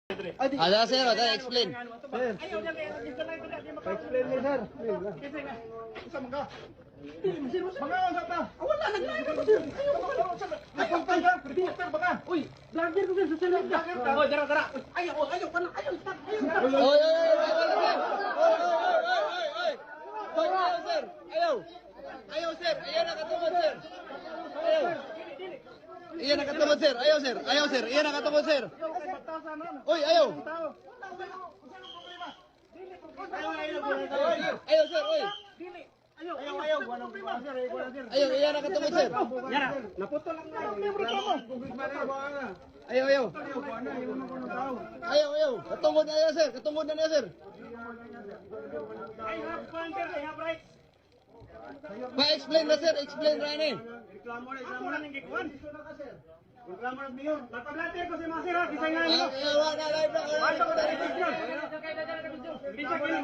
Ada sir, ada explain. Explain mo, sir. Isa mga. Mga usap na. Wala na nga ko sir. Ayaw pa ya. Reporter baka. Uy, vlogger ko sir sa sir. Oy, dara. Ayaw pa. Oy, sir. Ayaw, sir. Ayan nakatungod, sir. Ayaw. Iyan nakatungod, sir. Ayaw, sir. Iyan nakatungod, sir. Oy, ayaw. Ayaw, sir. Oy. Ayaw. Ayaw, iyan nakatungod, sir. Yara, naputol lang na. Ayaw. Ayaw. Katungod na ayaw, sir. Katungod na niya, sir. Pa-explain na, sir. Explain na ni. Reklamo na ng gikuan. Reklamo na niyo. Magpablate ko si Masira, kisay nga niyo. Ayaw, na live na. Bisa kini